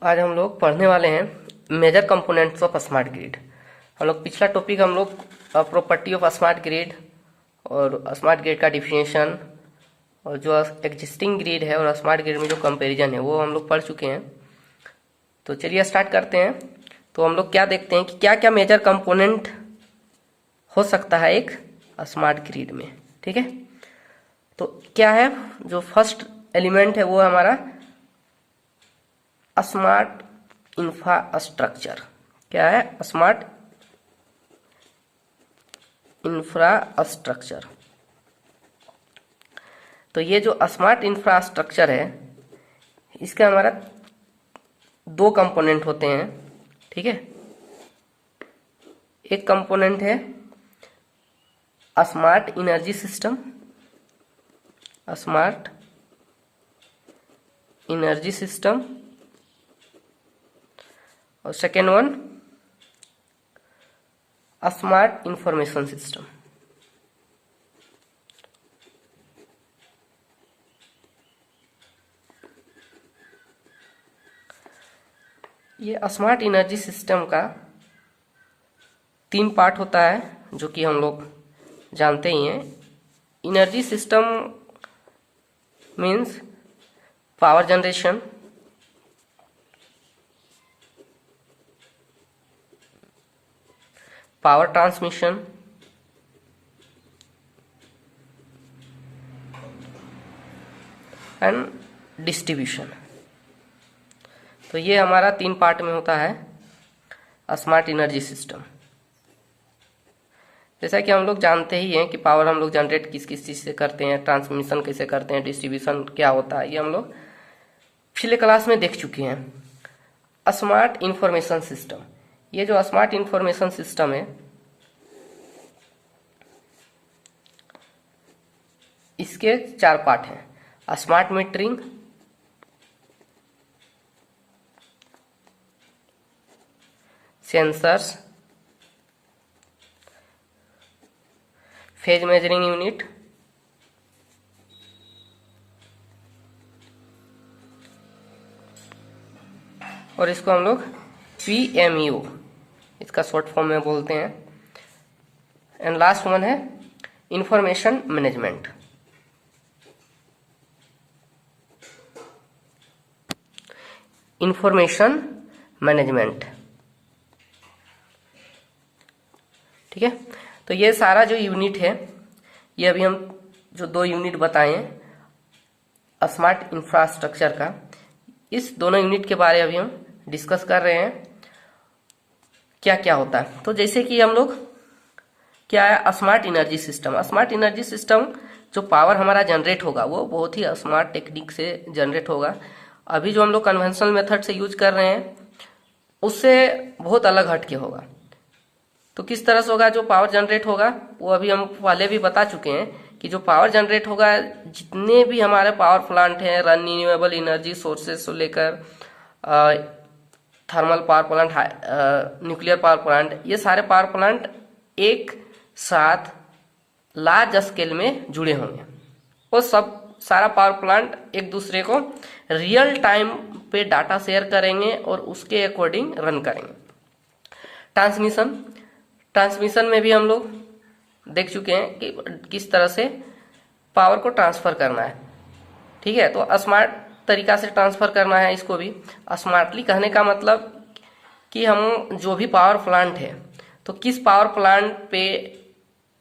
आज हम लोग पढ़ने वाले हैं major components of smart grid. हम लोग पिछला टॉपिक हम लोग प्रॉपर्टी ऑफ स्मार्ट ग्रिड और स्मार्ट ग्रिड का डिफिनेशन और जो एग्जिस्टिंग ग्रिड है और स्मार्ट ग्रिड में जो कंपैरिजन है वो हम लोग पढ़ चुके हैं। तो चलिए स्टार्ट करते हैं। तो हम लोग क्या देखते हैं कि क्या क्या मेजर कंपोनेंट हो सकता है एक स्मार्ट ग्रिड में। ठीक है, तो क्या है, जो फर्स्ट एलिमेंट है वो हमारा स्मार्ट इंफ्रास्ट्रक्चर। क्या है? Smart infrastructure. तो ये जो स्मार्ट इंफ्रास्ट्रक्चर है इसका हमारा दो कंपोनेंट होते हैं। ठीक है, एक कंपोनेंट है smart energy system, smart energy system, और second one smart information system. ये स्मार्ट एनर्जी सिस्टम का तीन पार्ट होता है जो कि हम लोग जानते ही हैं। Energy system means power generation, power transmission, and distribution. तो ये हमारा तीन पार्ट में होता है स्मार्ट एनर्जी सिस्टम। जैसा कि हम लोग जानते ही हैं कि पावर हम लोग जनरेट किस किस चीज़ से करते हैं, ट्रांसमिशन कैसे करते हैं, डिस्ट्रीब्यूशन क्या होता है, ये हम लोग पिछले क्लास में देख चुके हैं। स्मार्ट इंफॉर्मेशन सिस्टम, ये जो स्मार्ट इंफॉर्मेशन सिस्टम है इसके चार पार्ट हैं। Smart metering, sensors, phase measuring unit, और इसको हम लोग PMU इसका शॉर्ट फॉर्म में बोलते हैं। एंड लास्ट वन है इंफॉर्मेशन मैनेजमेंट। इंफॉर्मेशन मैनेजमेंट, ठीक है। तो ये सारा जो यूनिट है, ये अभी हम जो दो यूनिट बताए हैं स्मार्ट इंफ्रास्ट्रक्चर का, इस दोनों यूनिट के बारे में अभी हम डिस्कस कर रहे हैं क्या क्या होता है। तो जैसे कि हम लोग क्या है smart energy system. Smart energy system जो पावर हमारा जनरेट होगा वो बहुत ही स्मार्ट टेक्निक से जनरेट होगा। अभी जो हम लोग कन्वेंशनल मेथड से यूज कर रहे हैं उससे बहुत अलग हटके होगा। तो किस तरह से होगा जो पावर जनरेट होगा, वो अभी हम पहले भी बता चुके हैं कि जो पावर जनरेट होगा, जितने भी हमारे पावर प्लांट हैं, रिन्यूएबल एनर्जी सोर्सेस से लेकर thermal power plant, nuclear power plant, ये सारे पावर प्लांट एक साथ लार्ज स्केल में जुड़े होंगे। वो सब सारा पावर प्लांट एक दूसरे को रियल टाइम पे डाटा शेयर करेंगे और उसके अकॉर्डिंग रन करेंगे। ट्रांसमिशन में भी हम लोग देख चुके हैं कि किस तरह से पावर को ट्रांसफर करना है। ठीक है, तो स्मार्ट तरीका से ट्रांसफर करना है। इसको भी स्मार्टली कहने का मतलब कि हम जो भी पावर प्लांट है तो किस पावर प्लांट पे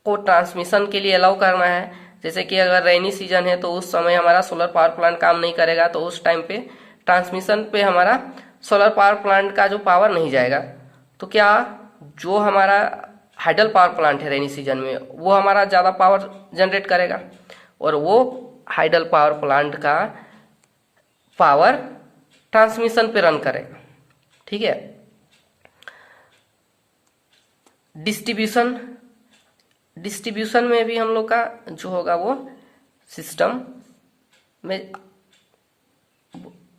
को ट्रांसमिशन के लिए अलाउ करना है। जैसे कि अगर रेनी सीजन है तो उस समय हमारा सोलर पावर प्लांट काम नहीं करेगा, तो उस टाइम पे ट्रांसमिशन पे हमारा सोलर पावर प्लांट का जो पावर नहीं जाएगा। तो क्या जो हमारा हाइडल पावर प्लांट है रेनी सीजन में वो हमारा ज़्यादा पावर जनरेट करेगा और वो हाइडल पावर प्लांट का पावर ट्रांसमिशन पे रन करेगा। ठीक है, डिस्ट्रीब्यूशन में भी हम लोग का जो होगा वो सिस्टम में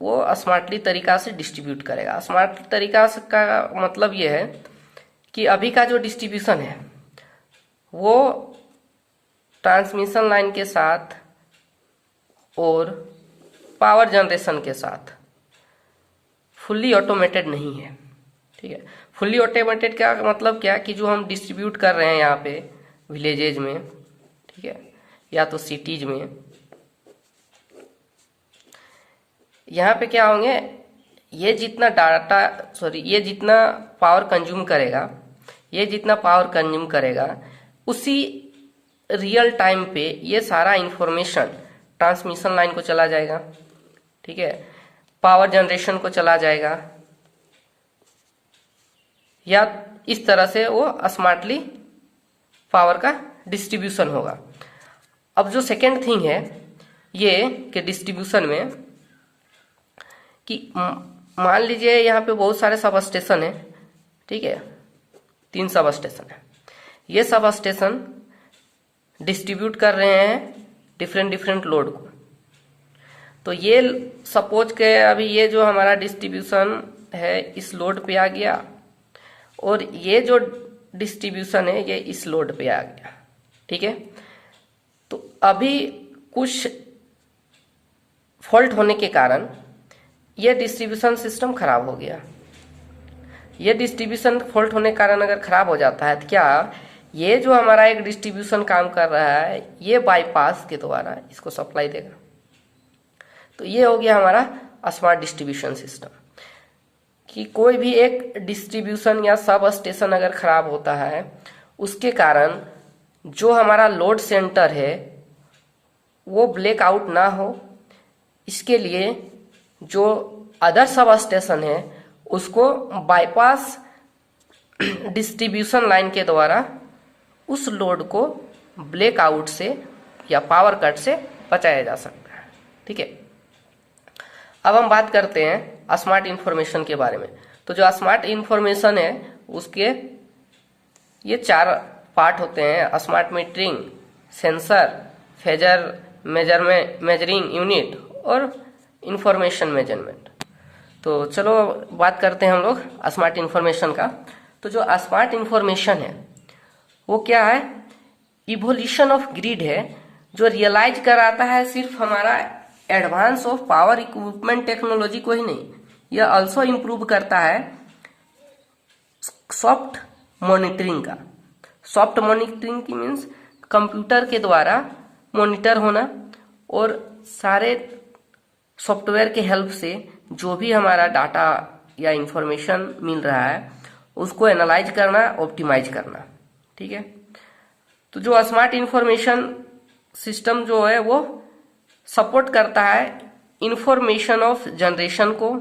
वो स्मार्टली तरीका से डिस्ट्रीब्यूट करेगा। स्मार्ट तरीका से का मतलब ये है कि अभी का जो डिस्ट्रीब्यूशन है वो ट्रांसमिशन लाइन के साथ और पावर जनरेशन के साथ फुल्ली ऑटोमेटेड नहीं है। ठीक है, फुल्ली ऑटोमेटेड क्या मतलब क्या कि जो हम डिस्ट्रीब्यूट कर रहे हैं यहाँ पे विलेजेज में, ठीक है, या तो सिटीज में, यहाँ पे क्या होंगे, ये जितना ये जितना पावर कंज्यूम करेगा, ये जितना पावर कंज्यूम करेगा, उसी रियल टाइम पे ये सारा इंफॉर्मेशन ट्रांसमिशन लाइन को चला जाएगा। ठीक है, पावर जनरेशन को चला जाएगा, या इस तरह से वो स्मार्टली पावर का डिस्ट्रीब्यूशन होगा। अब जो सेकेंड थिंग है ये कि डिस्ट्रीब्यूशन में कि मान लीजिए यहाँ पे बहुत सारे सब स्टेशन है, ठीक है, 3 सब स्टेशन है, ये सब स्टेशन डिस्ट्रीब्यूट कर रहे हैं डिफरेंट लोड को। तो ये सपोज के अभी ये जो हमारा डिस्ट्रीब्यूशन है इस लोड पे आ गया, और ये जो डिस्ट्रीब्यूशन है ये इस लोड पे आ गया। ठीक है, तो अभी कुछ फॉल्ट होने के कारण ये डिस्ट्रीब्यूशन सिस्टम खराब हो गया। ये डिस्ट्रीब्यूशन फॉल्ट होने के कारण अगर खराब हो जाता है तो क्या ये जो हमारा एक डिस्ट्रीब्यूशन काम कर रहा है ये बाईपास के द्वारा इसको सप्लाई देगा। तो ये हो गया हमारा स्मार्ट डिस्ट्रीब्यूशन सिस्टम, कि कोई भी एक डिस्ट्रीब्यूशन या सब स्टेशन अगर खराब होता है उसके कारण जो हमारा लोड सेंटर है वो ब्लैकआउट ना हो, इसके लिए जो अदर सब स्टेशन है उसको बाईपास डिस्ट्रीब्यूशन लाइन के द्वारा उस लोड को ब्लैकआउट से या पावर कट से बचाया जा सकता है। ठीक है, अब हम बात करते हैं स्मार्ट इंफॉर्मेशन के बारे में। तो जो स्मार्ट इंफॉर्मेशन है उसके ये 4 पार्ट होते हैं: smart metering, sensor, phasor measuring unit और इंफॉर्मेशन मेजरमेंट। तो चलो बात करते हैं हम लोग स्मार्ट इंफॉर्मेशन का। तो जो स्मार्ट इंफॉर्मेशन है वो क्या है, इवोल्यूशन ऑफ ग्रिड है, जो रियलाइज कराता है सिर्फ हमारा advance of power equipment technology को ही नहीं, यह ऑल्सो इम्प्रूव करता है सॉफ्ट मॉनिटरिंग का। सॉफ्ट मॉनिटरिंग की मीन्स कंप्यूटर के द्वारा मॉनिटर होना और सारे सॉफ्टवेयर के हेल्प से जो भी हमारा डाटा या इंफॉर्मेशन मिल रहा है उसको एनालाइज करना, ऑप्टिमाइज करना। ठीक है, तो जो स्मार्ट इंफॉर्मेशन सिस्टम जो है वो सपोर्ट करता है इंफॉर्मेशन ऑफ जनरेशन को,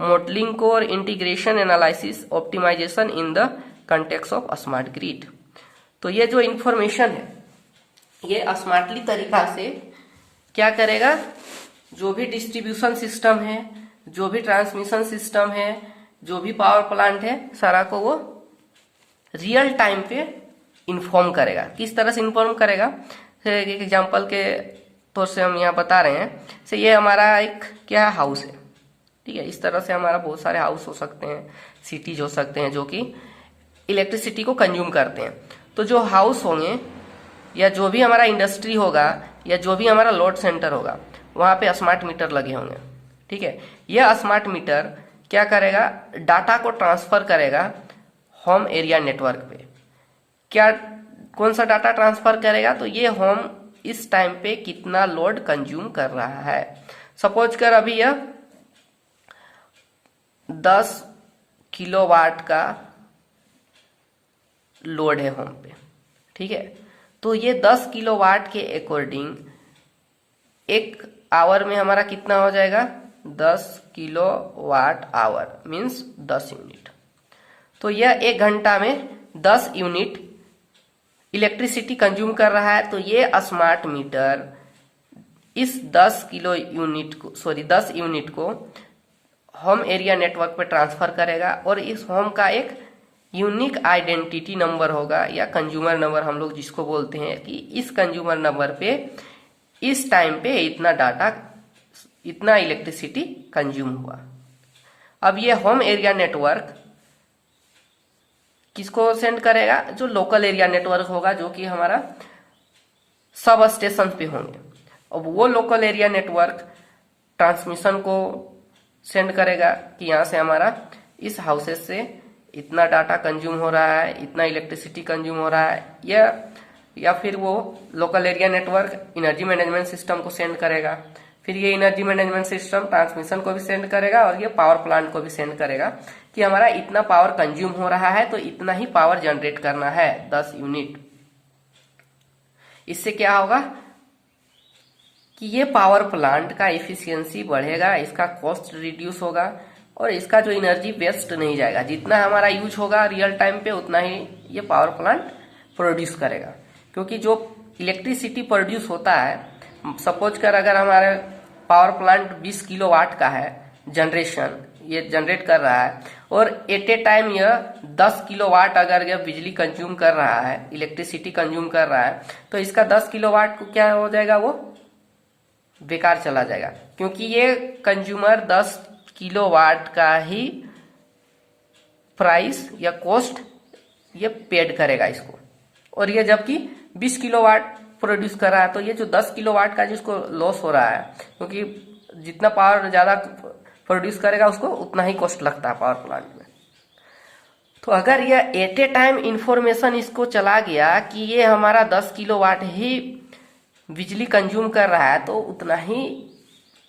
मॉडलिंग को और integration, analysis, optimisation in the context of smart grid. तो ये जो इंफॉर्मेशन है ये स्मार्टली तरीका से क्या करेगा, जो भी डिस्ट्रीब्यूशन सिस्टम है, जो भी ट्रांसमिशन सिस्टम है, जो भी पावर प्लांट है, सारा को वो रियल टाइम पे इन्फॉर्म करेगा। किस तरह से इन्फॉर्म करेगा, एक एग्जांपल के तौर से हम यहाँ बता रहे हैं। से ये हमारा एक क्या है, हाउस है। ठीक है, इस तरह से हमारा बहुत सारे हाउस हो सकते हैं, सिटीज हो सकते हैं जो कि इलेक्ट्रिसिटी को कंज्यूम करते हैं। तो जो हाउस होंगे या जो भी हमारा इंडस्ट्री होगा या जो भी हमारा लोड सेंटर होगा वहाँ पे स्मार्ट मीटर लगे होंगे। ठीक है, यह स्मार्ट मीटर क्या करेगा, डाटा को ट्रांसफर करेगा होम एरिया नेटवर्क पे। क्या कौन सा डाटा ट्रांसफर करेगा, तो ये होम इस टाइम पे कितना लोड कंज्यूम कर रहा है। सपोज कर अभी यह 10 किलोवाट का लोड है होम पे। ठीक है, तो ये 10 किलोवाट के अकॉर्डिंग एक आवर में हमारा कितना हो जाएगा, 10 किलोवाट आवर मीन्स 10 यूनिट। तो यह 1 घंटा में 10 यूनिट इलेक्ट्रिसिटी कंज्यूम कर रहा है। तो ये स्मार्ट मीटर इस 10 यूनिट को होम एरिया नेटवर्क पे ट्रांसफर करेगा और इस होम का एक यूनिक आइडेंटिटी नंबर होगा या कंज्यूमर नंबर हम लोग जिसको बोलते हैं, कि इस कंज्यूमर नंबर पे इस टाइम पे इतना डाटा, इतना इलेक्ट्रिसिटी कंज्यूम हुआ। अब ये होम एरिया नेटवर्क किसको सेंड करेगा, जो लोकल एरिया नेटवर्क होगा जो कि हमारा सब स्टेशन पे होंगे। अब वो लोकल एरिया नेटवर्क ट्रांसमिशन को सेंड करेगा कि यहाँ से हमारा इस हाउसेस से इतना डाटा कंज्यूम हो रहा है, इतना इलेक्ट्रिसिटी कंज्यूम हो रहा है, या फिर वो local area network energy management system को सेंड करेगा। फिर ये एनर्जी मैनेजमेंट सिस्टम ट्रांसमिशन को भी सेंड करेगा और ये पावर प्लांट को भी सेंड करेगा कि हमारा इतना पावर कंज्यूम हो रहा है तो इतना ही पावर जनरेट करना है, 10 यूनिट। इससे क्या होगा कि ये पावर प्लांट का एफिशिएंसी बढ़ेगा, इसका कॉस्ट रिड्यूस होगा और इसका जो एनर्जी वेस्ट नहीं जाएगा। जितना हमारा यूज होगा रियल टाइम पे उतना ही ये पावर प्लांट प्रोड्यूस करेगा। क्योंकि जो इलेक्ट्रिसिटी प्रोड्यूस होता है, सपोज कर अगर हमारे पावर प्लांट 20 किलोवाट का है जनरेशन, ये जनरेट कर रहा है और एट ए टाइम यह 10 किलोवाट अगर यह बिजली कंज्यूम कर रहा है, इलेक्ट्रिसिटी कंज्यूम कर रहा है, तो इसका 10 किलोवाट को क्या हो जाएगा, वो बेकार चला जाएगा। क्योंकि ये कंज्यूमर 10 किलोवाट का ही प्राइस या कॉस्ट ये पेड करेगा इसको, और ये जबकि 20 किलोवाट प्रोड्यूस कर रहा है तो ये जो 10 किलोवाट का जिसको लॉस हो रहा है, क्योंकि जितना पावर ज्यादा प्रोड्यूस करेगा उसको उतना ही कॉस्ट लगता है पावर प्लांट में। तो अगर यह एट ए टाइम इंफॉर्मेशन इसको चला गया कि ये हमारा 10 किलोवाट ही बिजली कंज्यूम कर रहा है तो उतना ही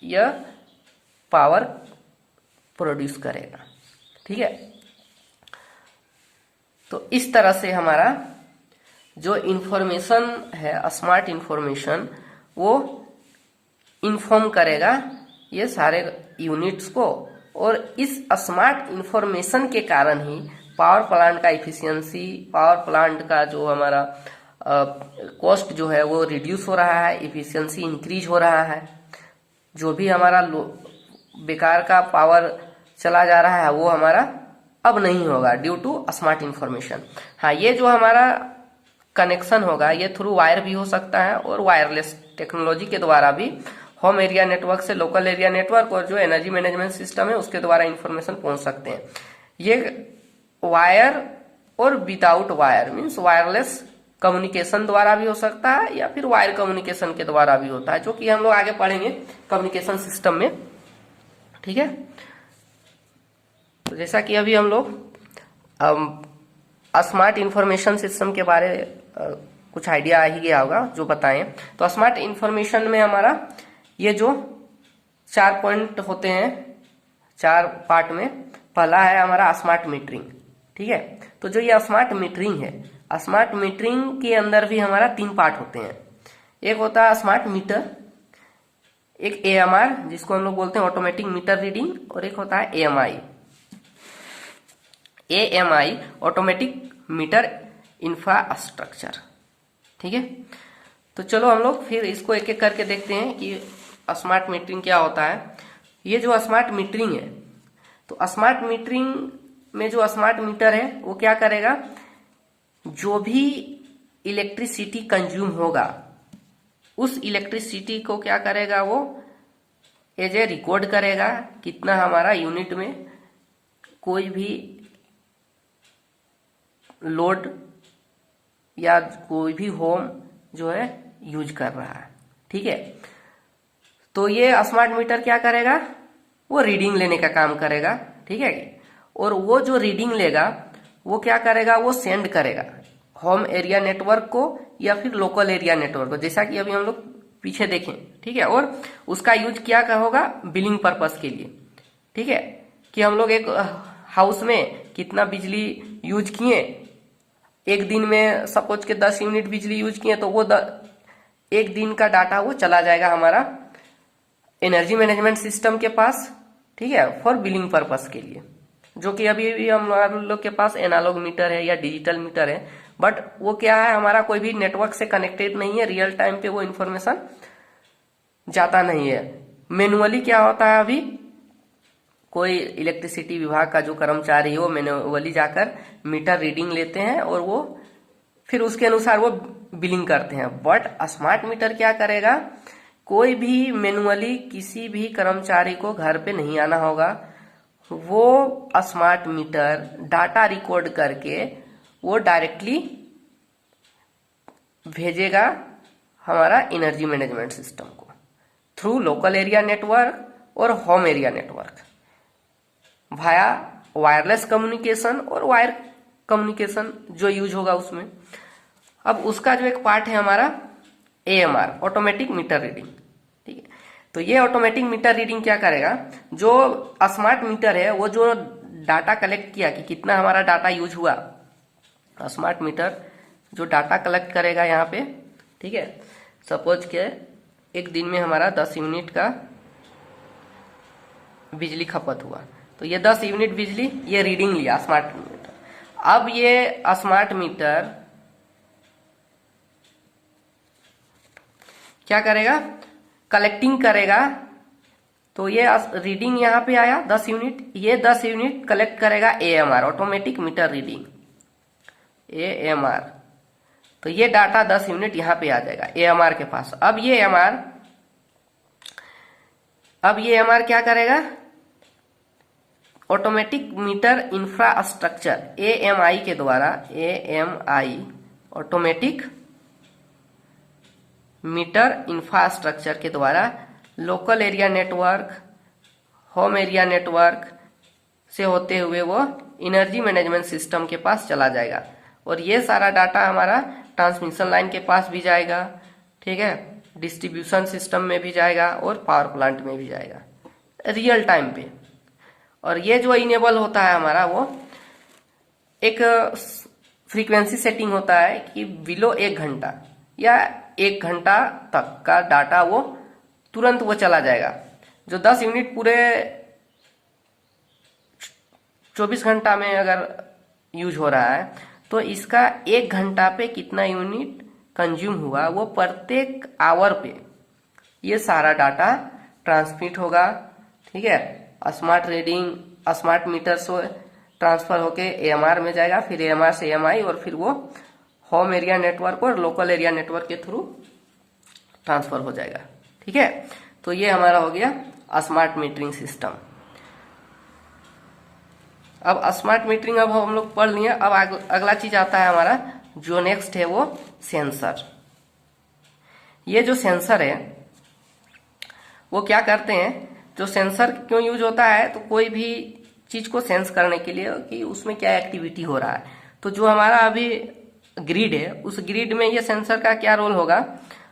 यह पावर प्रोड्यूस करेगा। ठीक है, तो इस तरह से हमारा जो इंफॉर्मेशन है, स्मार्ट इंफॉर्मेशन, वो इन्फॉर्म करेगा ये सारे यूनिट्स को, और इस स्मार्ट इंफॉर्मेशन के कारण ही पावर प्लांट का इफिशियंसी, पावर प्लांट का जो हमारा कॉस्ट जो है वो रिड्यूस हो रहा है, इफिशियंसी इंक्रीज हो रहा है। जो भी हमारा बेकार का पावर चला जा रहा है वो हमारा अब नहीं होगा ड्यू टू स्मार्ट इंफॉर्मेशन। हाँ, ये जो हमारा कनेक्शन होगा ये थ्रू वायर भी हो सकता है और वायरलेस टेक्नोलॉजी के द्वारा भी होम एरिया नेटवर्क से लोकल एरिया नेटवर्क और जो एनर्जी मैनेजमेंट सिस्टम है उसके द्वारा इंफॉर्मेशन पहुंच सकते हैं। ये वायर और without wire means wireless communication द्वारा भी हो सकता है या फिर वायर कम्युनिकेशन के द्वारा भी होता है, जो कि हम लोग आगे पढ़ेंगे कम्युनिकेशन सिस्टम में। ठीक है, तो जैसा कि अभी हम लोग स्मार्ट इंफॉर्मेशन सिस्टम के बारे कुछ आइडिया आ ही गया होगा जो बताएं। तो स्मार्ट इंफॉर्मेशन में हमारा ये जो 4 पॉइंट होते हैं 4 पार्ट में, पहला है हमारा स्मार्ट मीटरिंग। ठीक है, तो जो ये स्मार्ट मीटरिंग है, स्मार्ट मीटरिंग के अंदर भी हमारा 3 पार्ट होते हैं। एक होता है स्मार्ट मीटर, एक AMR जिसको हम लोग बोलते हैं ऑटोमेटिक मीटर रीडिंग, और एक होता है AMI ऑटोमेटिक मीटर इंफ्रास्ट्रक्चर। ठीक है, तो चलो हम लोग फिर इसको एक एक करके देखते हैं कि स्मार्ट मीटरिंग क्या होता है। ये जो स्मार्ट मीटरिंग है, तो स्मार्ट मीटरिंग में जो स्मार्ट मीटर है वो क्या करेगा, जो भी इलेक्ट्रिसिटी कंज्यूम होगा उस इलेक्ट्रिसिटी को क्या करेगा, वो एज ए रिकॉर्ड करेगा कितना हमारा यूनिट में कोई भी लोड या कोई भी होम जो है यूज कर रहा है। ठीक है, तो ये स्मार्ट मीटर क्या करेगा, वो रीडिंग लेने का काम करेगा। ठीक है, और वो जो रीडिंग लेगा वो क्या करेगा, वो सेंड करेगा होम एरिया नेटवर्क को या फिर लोकल एरिया नेटवर्क को, जैसा कि अभी हम लोग पीछे देखें। ठीक है, और उसका यूज क्या होगा, बिलिंग पर्पस के लिए। ठीक है, कि हम लोग एक हाउस में कितना बिजली यूज किए, एक दिन में सपोज के 10 यूनिट बिजली यूज किए, तो वो एक दिन का डाटा वो चला जाएगा हमारा एनर्जी मैनेजमेंट सिस्टम के पास। ठीक है, फॉर बिलिंग पर्पस के लिए, जो कि अभी भी हम लोग के पास एनालॉग मीटर है या डिजिटल मीटर है, बट वो क्या है, हमारा कोई भी नेटवर्क से कनेक्टेड नहीं है, रियल टाइम पे वो इन्फॉर्मेशन जाता नहीं है। मैनुअली क्या होता है, अभी कोई इलेक्ट्रिसिटी विभाग का जो कर्मचारी है वो मैनुअली जाकर मीटर रीडिंग लेते हैं और वो फिर उसके अनुसार वो बिलिंग करते हैं। बट स्मार्ट मीटर क्या करेगा, कोई भी मैनुअली किसी भी कर्मचारी को घर पे नहीं आना होगा, वो स्मार्ट मीटर डाटा रिकॉर्ड करके वो डायरेक्टली भेजेगा हमारा एनर्जी मैनेजमेंट सिस्टम को थ्रू लोकल एरिया नेटवर्क और होम एरिया नेटवर्क। भाया वायरलेस कम्युनिकेशन और वायर कम्युनिकेशन जो यूज होगा उसमें। अब उसका जो एक पार्ट है हमारा AMR, ऑटोमेटिक मीटर रीडिंग। ठीक है, तो ये ऑटोमेटिक मीटर रीडिंग क्या करेगा, जो स्मार्ट मीटर है वो जो डाटा कलेक्ट किया कि कितना हमारा डाटा यूज हुआ, स्मार्ट मीटर जो डाटा कलेक्ट करेगा यहाँ पे। ठीक है, सपोज के एक दिन में हमारा 10 यूनिट का बिजली खपत हुआ, तो ये 10 यूनिट बिजली ये रीडिंग लिया स्मार्ट मीटर। अब ये स्मार्ट मीटर क्या करेगा, कलेक्टिंग करेगा। तो ये रीडिंग यहाँ पे आया 10 यूनिट, ये 10 यूनिट कलेक्ट करेगा AMR, automatic meter reading AMR। तो ये डाटा 10 यूनिट यहाँ पे आ जाएगा AMR के पास। अब ये AMR क्या करेगा, ऑटोमेटिक मीटर इंफ्रास्ट्रक्चर AMI के द्वारा, AMI ऑटोमेटिक मीटर इंफ्रास्ट्रक्चर के द्वारा local area network, home area network से होते हुए वो एनर्जी मैनेजमेंट सिस्टम के पास चला जाएगा, और ये सारा डाटा हमारा ट्रांसमिशन लाइन के पास भी जाएगा। ठीक है, डिस्ट्रीब्यूशन सिस्टम में भी जाएगा और पावर प्लांट में भी जाएगा रियल टाइम पे। और ये जो इनेबल होता है हमारा, वो एक फ्रीक्वेंसी सेटिंग होता है कि बिलो 1 घंटा या 1 घंटा तक का डाटा वो तुरंत वो चला जाएगा। जो 10 यूनिट पूरे 24 घंटा में अगर यूज हो रहा है, तो इसका 1 घंटा पे कितना यूनिट कंज्यूम हुआ वो प्रत्येक आवर पे ये सारा डाटा ट्रांसमिट होगा। ठीक है, स्मार्ट मीटर से ट्रांसफर होके AMR में जाएगा, फिर AMR से AMI, और फिर वो होम एरिया नेटवर्क और लोकल एरिया नेटवर्क के थ्रू ट्रांसफर हो जाएगा। ठीक है, तो ये हमारा हो गया स्मार्ट मीटरिंग सिस्टम। अब स्मार्ट मीटरिंग अब हम लोग पढ़ लिए। अब अगला चीज आता है हमारा, जो नेक्स्ट है वो सेंसर। ये जो सेंसर है वो क्या करते हैं, जो सेंसर क्यों यूज होता है, तो कोई भी चीज को सेंस करने के लिए कि उसमें क्या एक्टिविटी हो रहा है। तो जो हमारा अभी ग्रिड है, उस ग्रिड में ये सेंसर का क्या रोल होगा।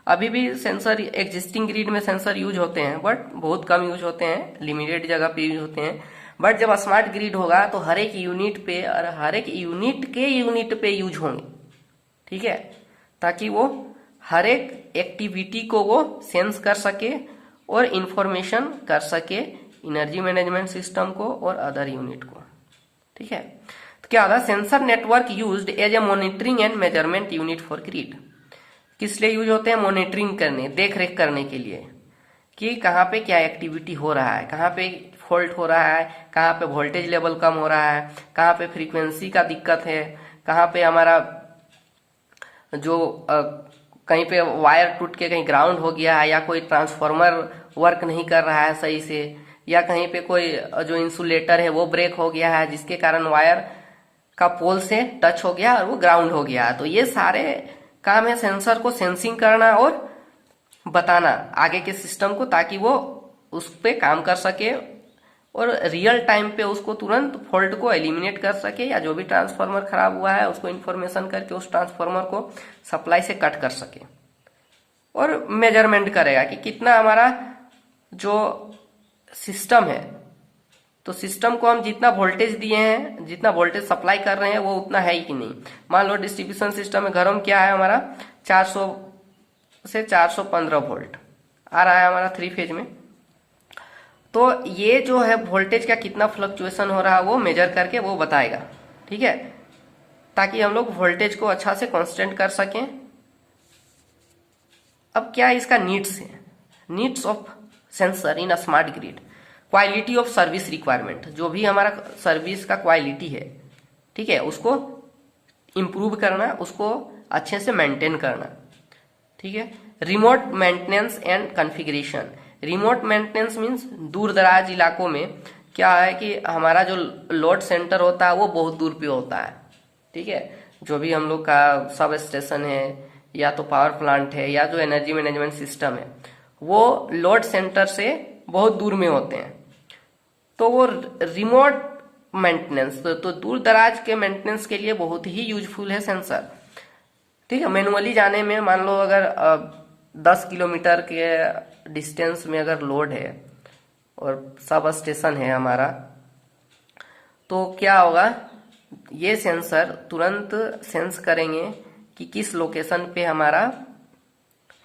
अभी भी सेंसर एग्जिस्टिंग ग्रिड में सेंसर यूज होते हैं, बट बहुत कम यूज होते हैं, लिमिटेड जगह पे यूज होते हैं। बट जब स्मार्ट ग्रिड होगा तो हर एक यूनिट पे और हर एक यूनिट पे यूज होंगे। ठीक है, ताकि वो हर एक एक्टिविटी को वो सेंस कर सके और इंफॉर्मेशन कर सके एनर्जी मैनेजमेंट सिस्टम को और अदर यूनिट को। ठीक है, तो क्या होगा, sensor network used as a monitoring and measurement unit for grid. किस लिए यूज होते हैं, मॉनिटरिंग करने, देख रेख करने के लिए कि कहाँ पे क्या एक्टिविटी हो रहा है, कहाँ पे फॉल्ट हो रहा है, कहाँ पे वोल्टेज लेवल कम हो रहा है, कहाँ पे फ्रीक्वेंसी का दिक्कत है, कहाँ पे हमारा जो कहीं पे वायर टूट के कहीं ग्राउंड हो गया है, या कोई ट्रांसफार्मर वर्क नहीं कर रहा है सही से, या कहीं पे कोई जो इंसुलेटर है वो ब्रेक हो गया है जिसके कारण वायर का पोल से टच हो गया और वो ग्राउंड हो गया। तो ये सारे काम है सेंसर को सेंसिंग करना और बताना आगे के सिस्टम को, ताकि वो उस पर काम कर सके और रियल टाइम पे उसको तुरंत फॉल्ट को एलिमिनेट कर सके, या जो भी ट्रांसफार्मर खराब हुआ है उसको इन्फॉर्मेशन करके उस ट्रांसफार्मर को सप्लाई से कट कर सके। और मेजरमेंट करेगा कि कितना हमारा जो सिस्टम है, तो सिस्टम को हम जितना वोल्टेज दिए हैं, जितना वोल्टेज सप्लाई कर रहे हैं वो उतना है ही कि नहीं। मान लो डिस्ट्रीब्यूशन सिस्टम में घरों में क्या है हमारा 400 से 415 वोल्ट आ रहा है हमारा 3 फेज में, तो ये जो है वोल्टेज का कितना फ्लक्चुएशन हो रहा है वो मेजर करके वो बताएगा। ठीक है, ताकि हम लोग वोल्टेज को अच्छा से कांस्टेंट कर सकें। अब क्या इसका नीड्स है, needs of sensor in a smart grid, quality of service requirement, जो भी हमारा सर्विस का क्वालिटी है, ठीक है, उसको इम्प्रूव करना, उसको अच्छे से मेंटेन करना। ठीक है, remote maintenance and configuration. Remote maintenance means दूर दराज इलाकों में क्या है कि हमारा जो लोड सेंटर होता है वो बहुत दूर पे होता है। ठीक है, जो भी हम लोग का सब स्टेशन है या तो पावर प्लांट है या जो एनर्जी मैनेजमेंट सिस्टम है वो लोड सेंटर से बहुत दूर में होते हैं। तो वो रिमोट मेंटेनेंस, तो दूर दराज के मेंटेनेंस के लिए बहुत ही यूजफुल है सेंसर। ठीक है, मैनुअली जाने में मान लो अगर 10 किलोमीटर के डिस्टेंस में अगर लोड है और सब स्टेशन है हमारा, तो क्या होगा, ये सेंसर तुरंत सेंस करेंगे कि किस लोकेशन पे हमारा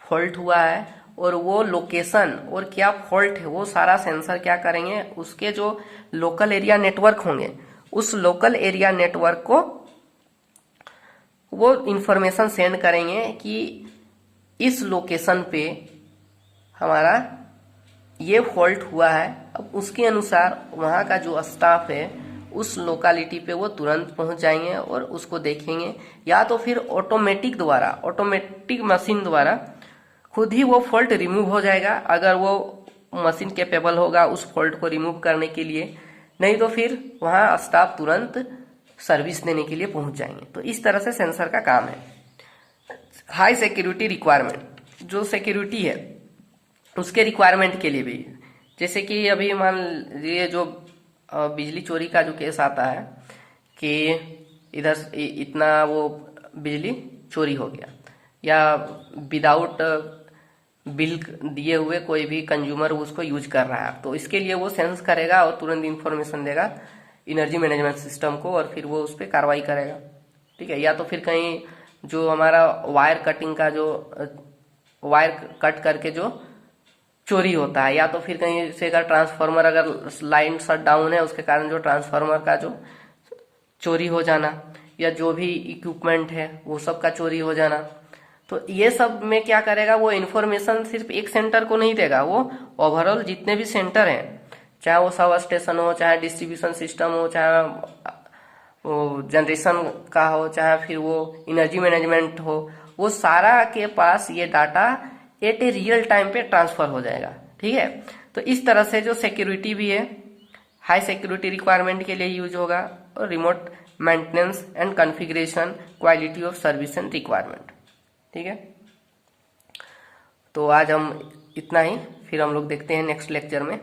फॉल्ट हुआ है, और वो लोकेशन और क्या फॉल्ट है वो सारा सेंसर क्या करेंगे, उसके जो लोकल एरिया नेटवर्क होंगे उस लोकल एरिया नेटवर्क को वो इंफॉर्मेशन सेंड करेंगे कि इस लोकेशन पे हमारा ये फॉल्ट हुआ है। अब उसके अनुसार वहाँ का जो स्टाफ है उस लोकालिटी पे वो तुरंत पहुंच जाएंगे और उसको देखेंगे, या तो फिर ऑटोमेटिक मशीन द्वारा खुद ही वो फॉल्ट रिमूव हो जाएगा अगर वो मशीन कैपेबल होगा उस फॉल्ट को रिमूव करने के लिए, नहीं तो फिर वहाँ स्टाफ तुरंत सर्विस देने के लिए पहुंच जाएंगे। तो इस तरह से सेंसर का काम है। हाई सिक्योरिटी रिक्वायरमेंट, जो सिक्योरिटी है उसके रिक्वायरमेंट के लिए भी, जैसे कि अभी मान लीजिए जो बिजली चोरी का जो केस आता है कि इधर इतना वो बिजली चोरी हो गया, या विदाउट बिल दिए हुए कोई भी कंज्यूमर उसको यूज कर रहा है, तो इसके लिए वो सेंस करेगा और तुरंत इंफॉर्मेशन देगा एनर्जी मैनेजमेंट सिस्टम को, और फिर वो उस पर कार्रवाई करेगा। ठीक है, या तो फिर कहीं जो हमारा वायर कटिंग का जो वायर कट करके जो चोरी होता है, या तो फिर कहीं से अगर ट्रांसफार्मर अगर लाइन शट डाउन है उसके कारण जो ट्रांसफार्मर का जो चोरी हो जाना, या जो भी इक्विपमेंट है वो सब का चोरी हो जाना, तो ये सब में क्या करेगा, वो इन्फॉर्मेशन सिर्फ एक सेंटर को नहीं देगा, वो ओवरऑल जितने भी सेंटर हैं, चाहे वो सब स्टेशन हो, चाहे डिस्ट्रीब्यूशन सिस्टम हो, चाहे वो जनरेशन का हो, चाहे फिर वो एनर्जी मैनेजमेंट हो, वो सारा के पास ये data at a real time पे ट्रांसफर हो जाएगा। ठीक है, तो इस तरह से जो सिक्योरिटी भी है हाई सिक्योरिटी रिक्वायरमेंट के लिए यूज होगा, और remote maintenance and configuration, quality of service and requirement. ठीक है, तो आज हम इतना ही, फिर हम लोग देखते हैं नेक्स्ट लेक्चर में।